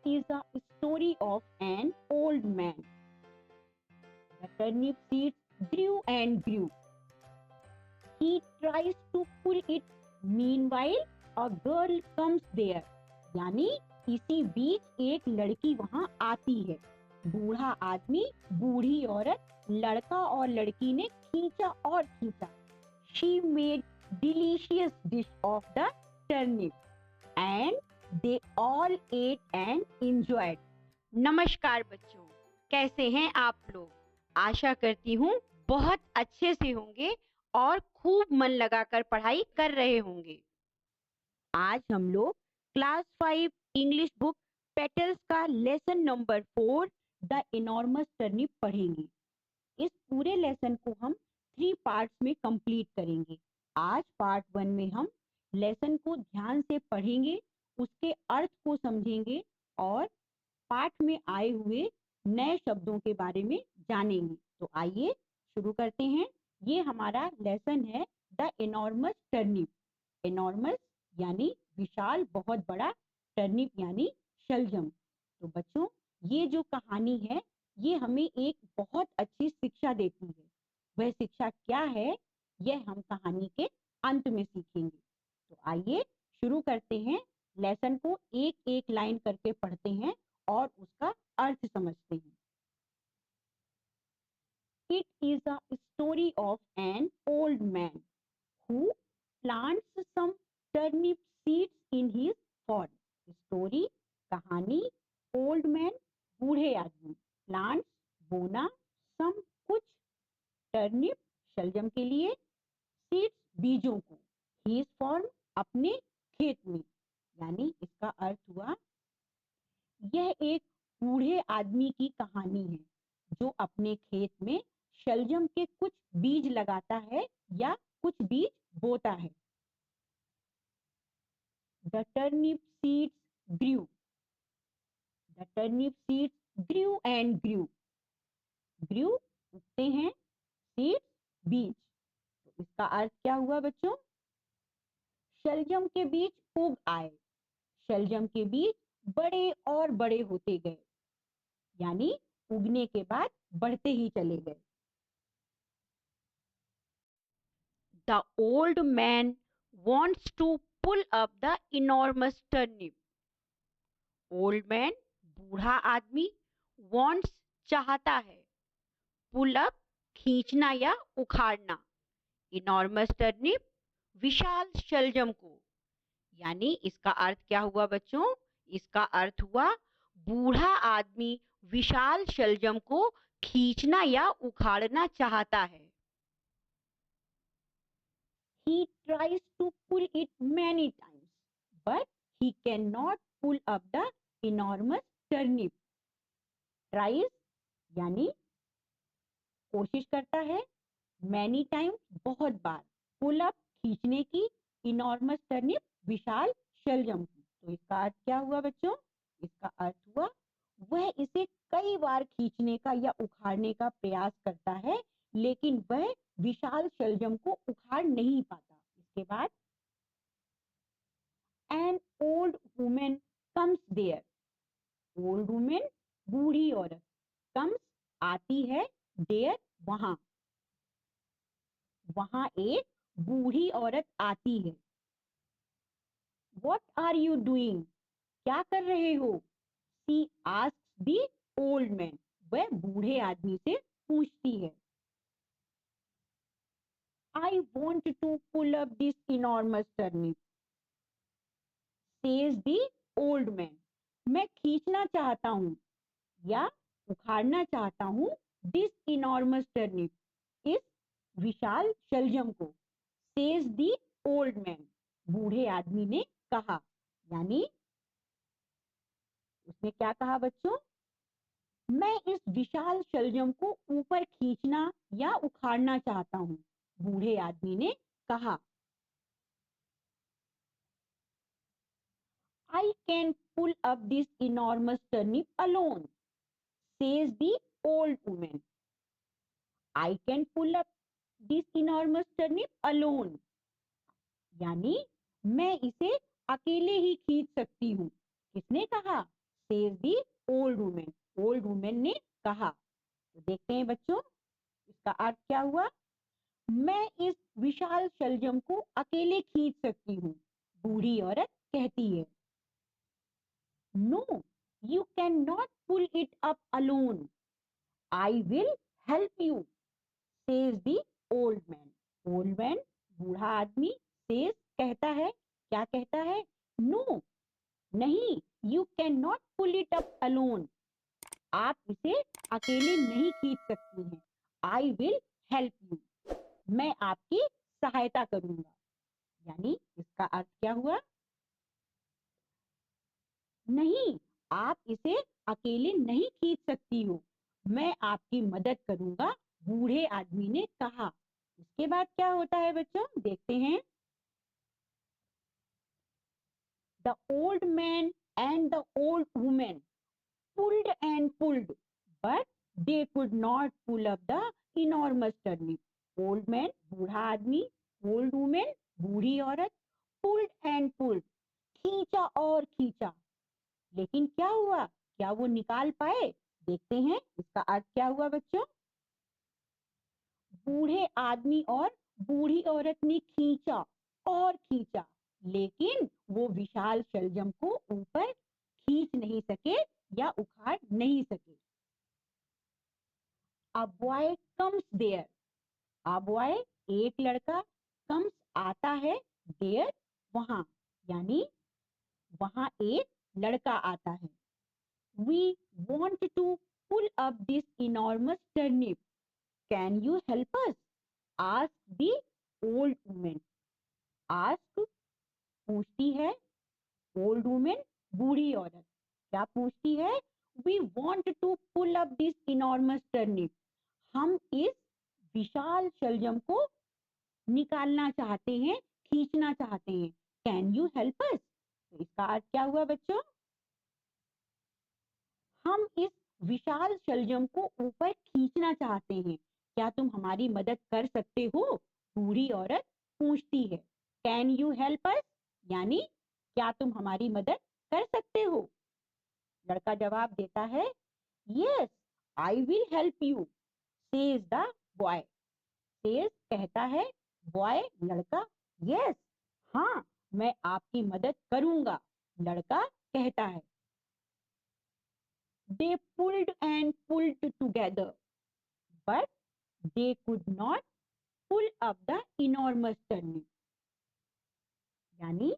is a story of an old man. The turnip seeds grew and grew. He tries to pull it. Meanwhile, a girl comes there. यानी इसी बीच एक लड़की वहां आती है. बूढ़ा आदमी, बूढ़ी औरत, लड़का और लड़की ने खींचा और खींचा. She made delicious dish of the turnip and they all ate and enjoyed. नमस्कार बच्चों, कैसे हैं आप लोग? आशा करती हूँ बहुत अच्छे से होंगे और खूब मन लगाकर पढ़ाई कर रहे होंगे. आज हम लोग क्लास 5 इंग्लिश बुक पेटल्स का lesson number 4 the enormous turnip पढ़ेंगे. इस पूरे लेसन को हम 3 पार्ट्स में कंप्लीट करेंगे. आज पार्ट 1 में हम लेसन को ध्यान से पढ़ेंगे, उसके अर्थ को समझेंगे और पाठ में आए हुए नए शब्दों के बारे में जानेंगे. तो आइए शुरू करते हैं. ये हमारा लेसन है द इनॉर्मस टर्निप. इनॉर्मस यानी विशाल, बहुत बड़ा. टर्निप यानी शलजम. तो बच्चों, ये जो कहानी है ये हमें एक बहुत अच्छी शिक्षा देती है. वह शिक्षा क्या है यह हम कहानी के अंत में सीखेंगे. तो आइए शुरू करते हैं. लेसन को एक एक लाइन करके पढ़ते हैं और उसका अर्थ समझते हैं. It is a story of an old man who plants some turnip seeds in his farm. Story कहानी, old man बूढ़े आदमी, plants बोना, some कुछ, turnip शलजम के लिए, seeds बीजों को, his farm अपने खेत में. यानी इसका अर्थ हुआ यह एक बूढ़े आदमी की कहानी है जो अपने खेत में शलजम के कुछ बीज लगाता है या कुछ बीज बोता है. The turnip seeds grew. The turnip seeds grew and grew. Grew उगते हैं, seeds बीज. तो इसका अर्थ क्या हुआ बच्चों? शलजम के बीज उग आए. शलजम के बीज बड़े और बड़े होते गए. यानी उगने के बाद बढ़ते ही चले गए. The old man wants to pull up the enormous turnip. Old man बूढ़ा आदमी, wants चाहता है, pull up खींचना या उखाड़ना, enormous turnip विशाल शलजम को. यानी इसका अर्थ क्या हुआ बच्चों? इसका अर्थ हुआ बूढ़ा आदमी विशाल शलजम को खींचना या उखाड़ना चाहता है. He tries to pull it many times, but he cannot pull up the enormous turnip. Tries यानी कोशिश करता है, many times बहुत बार, pull up खींचने की, enormous turnip विशाल शलजम की. तो इसका अर्थ क्या हुआ बच्चों? इसका अर्थ हुआ वह इसे कई बार खींचने का या उखाड़ने का प्रयास करता है लेकिन वह विशाल शलजम को उखाड़ नहीं पाता. इसके बाद an old woman comes there. Old woman बूढ़ी औरत, comes आती है, there वहां. वहां एक बूढ़ी औरत आती है. What are you doing? क्या कर रहे हो? She asks the old man. वह बूढ़े आदमी से पूछती है. I want to pull up this enormous turnip, says the old man. मैं खींचना चाहता हूँ या उखाड़ना चाहता हूँ this enormous turnip, इस विशाल शलजम को. says the old man, बूढ़े आदमी ने कहा. यानी उसने क्या कहा बच्चों? मैं इस विशाल शलजम को ऊपर खींचना या उखाड़ना चाहता हूँ, बूढ़े आदमी ने कहा. I can pull up this enormous turnip alone, says the old woman. I can pull up this enormous turnip alone. यानी मैं इसे अकेले ही खींच सकती हूँ. किसने कहा? Says the old women, old women ने कहा। तो देखते हैं बच्चों इसका अर्थ क्या हुआ। मैं इस विशाल शलजम को अकेले खींच सकती हूँ, बूढ़ी औरत कहती है। No, you can not pull it up alone, I will help you, says the old man. Old man बूढ़ा आदमी सेज कहता है, क्या कहता है? नो, नहीं, you can not pull it up alone, आप इसे अकेले नहीं खींच सकती हैं। आई विल हेल्प यू, मैं आपकी सहायता करूंगा। यानी इसका अर्थ क्या हुआ? नहीं, आप इसे अकेले नहीं खींच सकती हो, मैं आपकी मदद करूंगा, बूढ़े आदमी ने कहा। इसके बाद क्या होता है बच्चों, देखते हैं। The old man and the old women pulled and pulled, but they could not pull up the enormous turnip. Old man बूढ़ा आदमी, old woman बूढ़ी औरत, pulled and pulled खींचा और खींचा, लेकिन क्या हुआ? क्या वो निकाल पाए? देखते हैं इसका अर्थ क्या हुआ बच्चों। बूढ़े आदमी और बूढ़ी औरत ने खींचा और खींचा, लेकिन वो विशाल शलजम को ऊपर खींच नहीं सके या उखाड़ नहीं सके। A boy comes there, a boy एक लड़का, comes आता है, there वहां, यानी वहां एक लड़का आता है। We want to pull up this enormous turnip, can you help us? Ask the old woman. Ask पूछती है, old woman बूढ़ी औरत क्या पूछती है? We want to pull up this enormous turnip, हम इस विशाल शलजम को निकालना चाहते हैं, खींचना चाहते हैं। कैन यू हेल्प अस? तो इसका अर्थ क्या हुआ बच्चों? हम इस विशाल शलजम को ऊपर खींचना चाहते हैं, क्या तुम हमारी मदद कर सकते हो? बूढ़ी औरत पूछती है। कैन यू हेल्प अस, यानी क्या तुम हमारी मदद कर सकते हो? लड़का जवाब देता है, yes I will help you, says the boy. Says कहता है, बॉय लड़का, यस हाँ मैं आपकी मदद करूंगा, लड़का कहता है। They pulled and pulled together, but they could not pull up the enormous turnip. यानी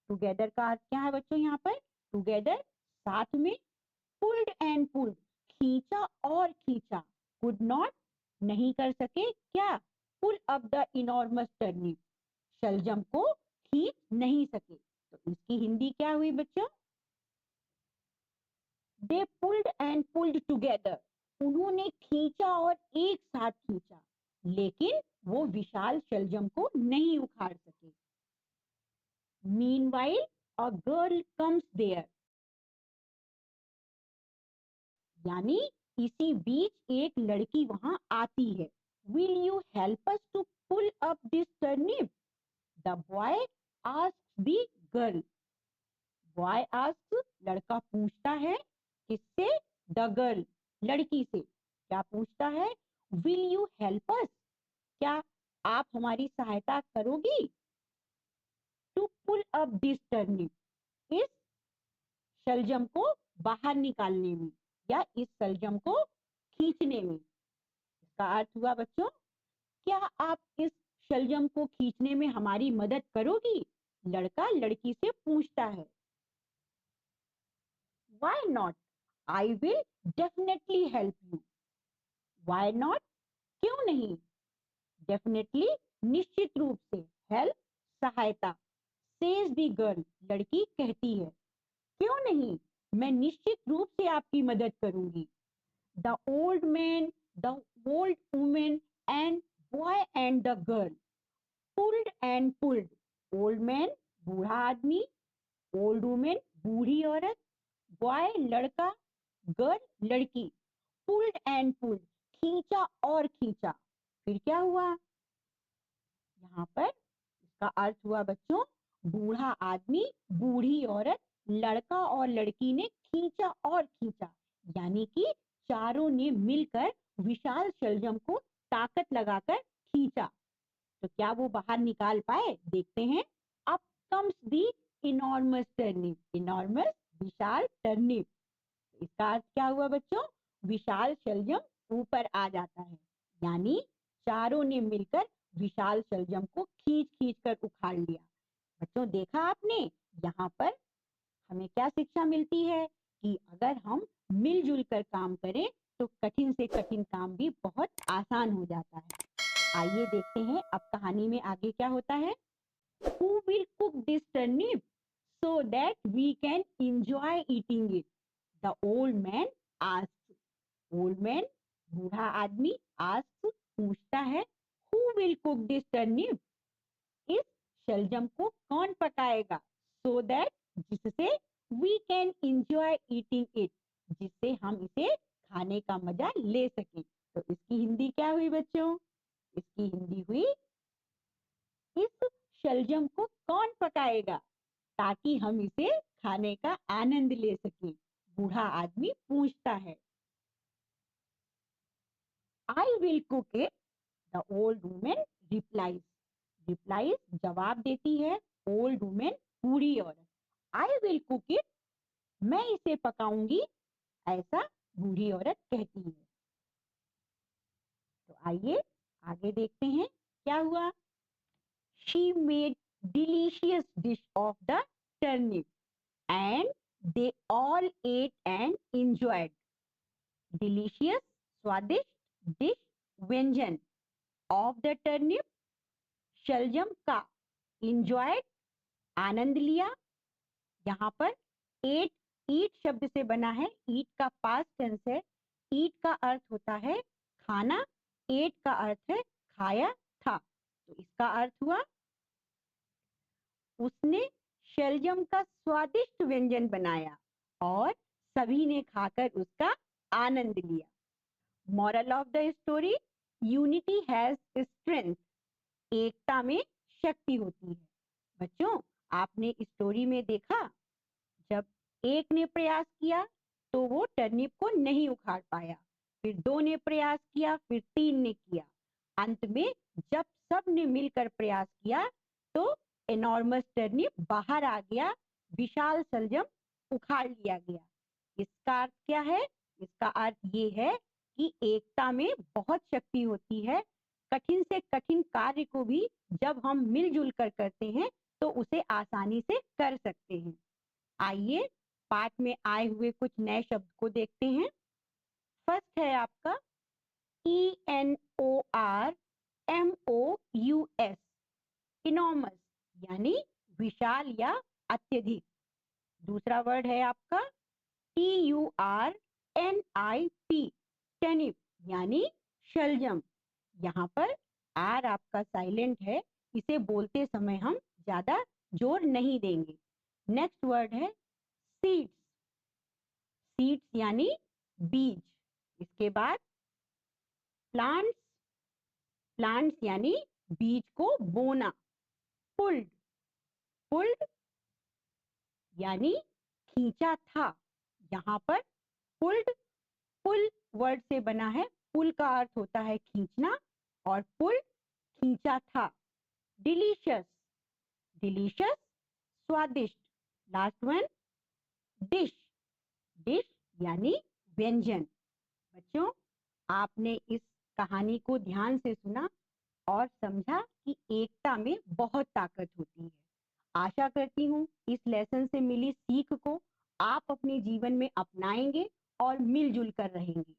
टुगेदर का अर्थ क्या है बच्चों? यहाँ पर टुगेदर साथ में, पुल्ड एंड पुल्ड खींचा और खींचा, कुड नॉट नहीं कर सके, क्या? Pull up the enormous turnip, शलजम को खींच नहीं सके। तो इसकी हिंदी क्या हुई बच्चों? दे पुल्ड एंड पुल्ड टुगेदर, उन्होंने खींचा और एक साथ खींचा, लेकिन वो विशाल शलजम को नहीं उखाड़ सके। Meanwhile a girl comes there, यानी इसी बीच एक लड़की वहां आती है। Will you help us to pull up this turnip, the boy asks the girl. Boy asks लड़का पूछता है, किससे? द गर्ल लड़की से। क्या पूछता है? विल यू हेल्प अस, क्या आप हमारी सहायता करोगी? To pull up this turnip, इस शलजम को बाहर निकालने में या इस शलजम को खींचने में। इसका अर्थ हुआ बच्चों, क्या आप इस शलजम को खींचने में हमारी मदद करोगी? लड़का लड़की से पूछता है। Why not? I will definitely help you. Why not? क्यों नहीं? Definitely निश्चित रूप से, help सहायता, says the girl लड़की कहती है। क्यों नहीं? मैं निश्चित रूप से आपकी मदद करूंगी। The old man, the old woman and boy and the girl pulled and pulled. Old man बूढ़ा आदमी, old woman बूढ़ी औरत, बॉय लड़का, गर्ल लड़की, पुल्ड एंड पुल्ड खींचा और खींचा। फिर क्या हुआ? यहाँ पर इसका अर्थ हुआ बच्चों, बूढ़ा आदमी बूढ़ी औरत, लड़का और लड़की ने खींचा और खींचा, यानी कि चारों ने मिलकर विशाल शलजम को ताकत लगाकर खींचा। तो क्या वो बाहर निकाल पाए? देखते हैं। Up comes the enormous turnip, enormous Vishal turnip. इसका अर्थ क्या हुआ बच्चों? विशाल शलजम ऊपर आ जाता है, यानी चारों ने मिलकर विशाल शलजम को खींच खींच कर उखाड़ लिया। बच्चों देखा आपने, यहाँ पर हमें क्या शिक्षा मिलती है कि अगर हम मिलजुल कर काम करें तो कठिन से कठिन काम भी बहुत आसान हो जाता है। आइए देखते हैं अब कहानी में आगे क्या होता है। Who will cook this turnip so that we can enjoy eating it? The old man asks. Old man, बूढ़ा आदमी, asks, पूछता है, Who will cook this turnip? इस शलजम को कौन पकाएगा? So that, जिससे we can enjoy eating it, जिससे हम इसे खाने का मजा ले सकें। तो इसकी हिंदी क्या हुई बच्चों? इसकी हिंदी हुई, इस शलजम को कौन पकाएगा ताकि हम इसे खाने का आनंद ले सकें? बूढ़ा आदमी पूछता है। I will cook it, the old woman replies. Replies जवाब देती है old woman, बूढ़ी औरत। I will cook it, मैं इसे पकाऊंगी, ऐसा बूढ़ी औरत कहती है। तो आइए आगे देखते हैं क्या हुआ। She made delicious dish of the turnip and they all ate and enjoyed. Delicious, स्वादिष्ट, dish, व्यंजन, of the turnip, शलजम का, enjoyed, आनंद लिया। यहाँ पर ate, eat शब्द से बना है, eat का past tense है। eat का अर्थ होता है खाना, ate का अर्थ है खाया था। तो इसका अर्थ हुआ उसने शलजम का स्वादिष्ट व्यंजन बनाया और सभी ने खाकर उसका आनंद लिया। Moral of the story, unity has strength, एकता में शक्ति होती है। बच्चों आपने स्टोरी में देखा, जब एक ने प्रयास किया तो वो टर्निप को नहीं उखाड़ पाया, फिर 2 ने प्रयास किया, फिर 3 ने किया। अंत में जब सब ने मिलकर प्रयास किया तो एनॉर्मस टर्निप बाहर आ गया, विशाल शलजम उखाड़ लिया गया। इसका अर्थ क्या है? इसका अर्थ ये है कि एकता में बहुत शक्ति होती है। कठिन से कठिन कार्य को भी जब हम मिलजुल कर करते हैं तो उसे आसानी से कर सकते हैं। आइए पाठ में आए हुए कुछ नए शब्द को देखते हैं। फर्स्ट है आपका ENORMOUS, इनॉर्मस, यानी विशाल या अत्यधिक। दूसरा वर्ड है आपका TURNIP, टर्निप, यानी शलजम। यहाँ पर आर आपका साइलेंट है, इसे बोलते समय हम ज्यादा जोर नहीं देंगे। नेक्स्ट वर्ड है सीड्स, सीड्स यानी बीज। इसके बाद प्लांट्स, प्लांट्स यानी बीज को बोना। पुल्ड, पुल्ड यानी खींचा था। यहाँ पर पुल्ड, पुल वर्ड से बना है, पुल का अर्थ होता है खींचना और पुल्ड खींचा था। डिलीशियस, डिलीशियस स्वादिष्ट। लास्ट वन डिश, डिश यानी व्यंजन। बच्चों आपने इस कहानी को ध्यान से सुना और समझा कि एकता में बहुत ताकत होती है। आशा करती हूँ इस लेसन से मिली सीख को आप अपने जीवन में अपनाएंगे और मिलजुल कर रहेंगे।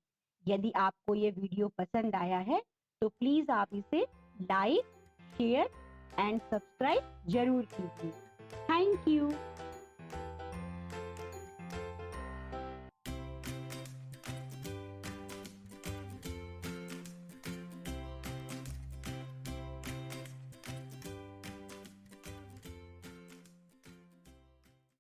यदि आपको ये वीडियो पसंद आया है तो प्लीज आप इसे लाइक, शेयर एंड सब्सक्राइब जरूर कीजिए। Thank you.